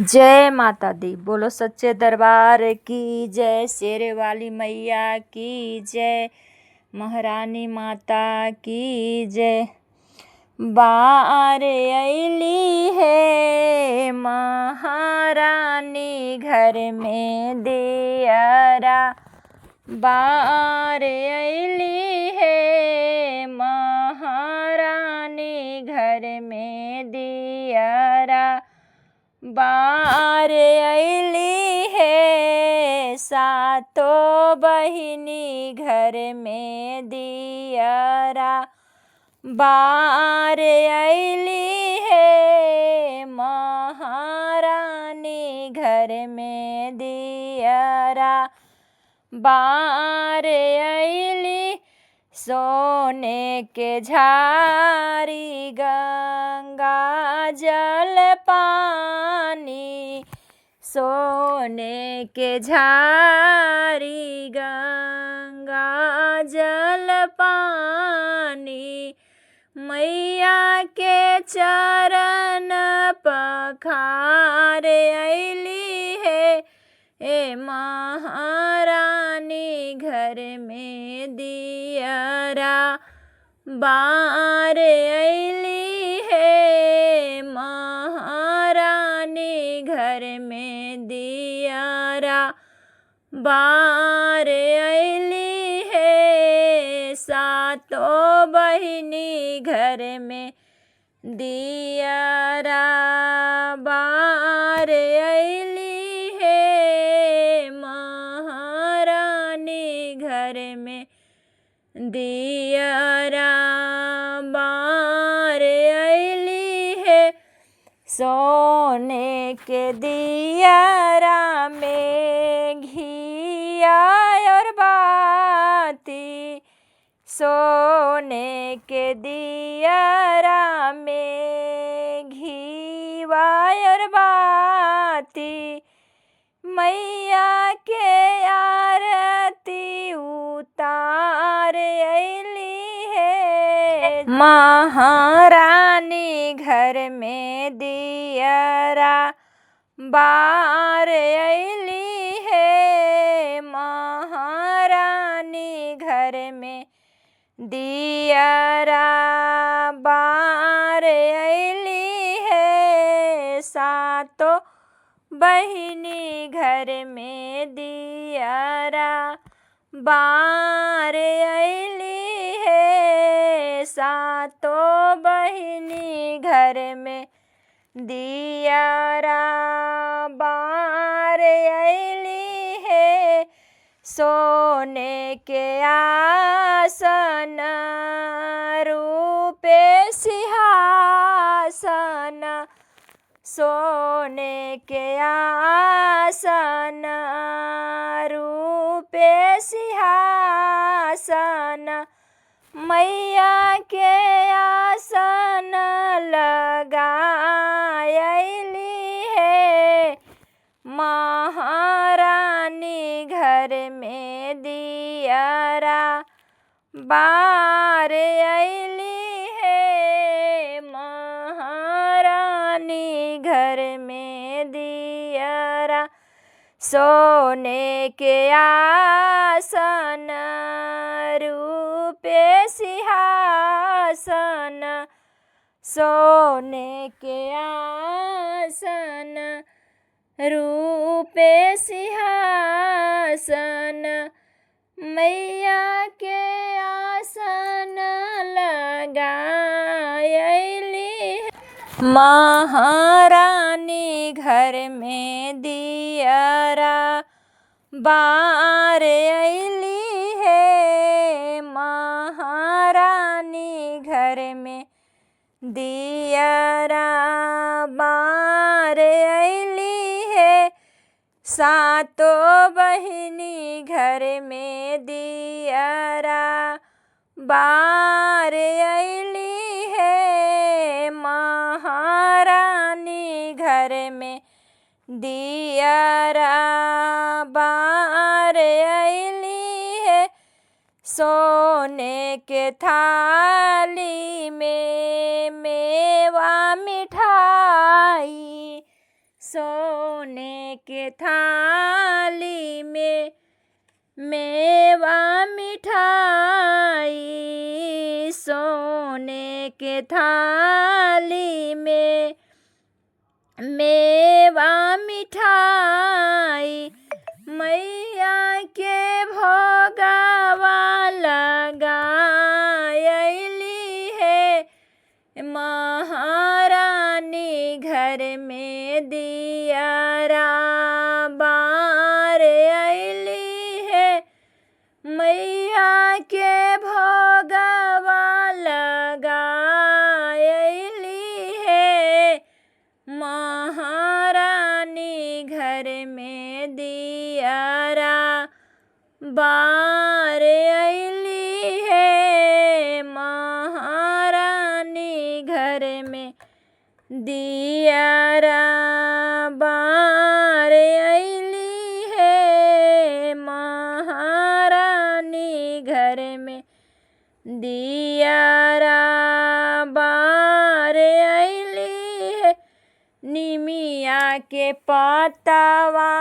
जय माता दी। बोलो सच्चे दरबार की जय। शेरे वाली मैया की जय। महारानी माता की जय। बार अली है महारानी घर में दियरा। बार अली है महारानी घर में दियरा। बार अली है सातों बहिनी घर में दियरा। बार अली है महारानी घर में दियरा। बार अली सोने के झारी गंगा जल पानी। सोने के झारी गंगा जल पानी। मैया के चरण पखार अली है ए महारानी घर में दियरा। बार अली है महारानी घर में दियरा। बार अली है सातों बहिनी घर में दियरा। बार अली है महारानी घर में दियरा। बार अली है सोने के दियरा में घिया और बाती। सोने के दियरा में घीवा और बाती। मैया के आरती उतार अली है महारानी घर में दियरा। बार अली है महारानी घर में दियरा। बार अली है सातों बहिनी घर में दियरा। बार अली है सातों बहिनी घर में दियरा। बार अली है सोने के आसन रूपे सिंहासन। सोने के आसन रूपे सिंहासन। मैया के आसन लगायली है महारानी घर में दियरा। बार अली है महारानी घर में दियरा। सोने के आसन रूपे सिंहासन। सोने के आसन रूपे सिंहासन। मैया के आसन लगायली महारानी घर में दियरा। बार अली है महारानी घर में दियरा। बार अली है सातों बहिनी घर में दियरा। बार अली है महारानी घर में दियरा। बार अली है सोने के थाली में मेवा मिठाई। सोने के थाली में मेवा मिठाई, सोने के थाली में मेवा मिठाई, मैया के भोगवा लगायली है। महारानी घर में दियारा बार अइली है, मैया के भोगवा लगायली है। महारानी घर में दियारा बार अइली है, महारानी घर में दियारा बार अइली है, महारानी घर में दियारा बार अइली है। निमिया के पतवा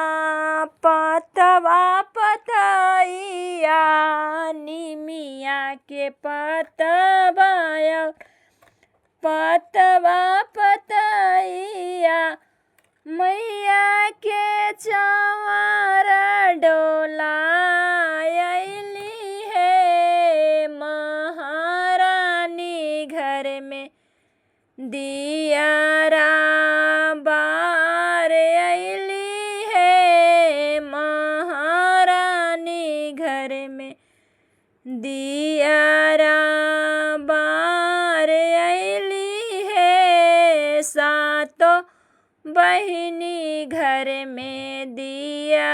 पतवा पतैया, निमिया के पतवा पतवा पतैया, मैया के चंवर डोलायली है। महारानी घर में दियारा बार अइली है, महारानी घर में दियारा बार अइली है। सातों बहिनी घर में दिया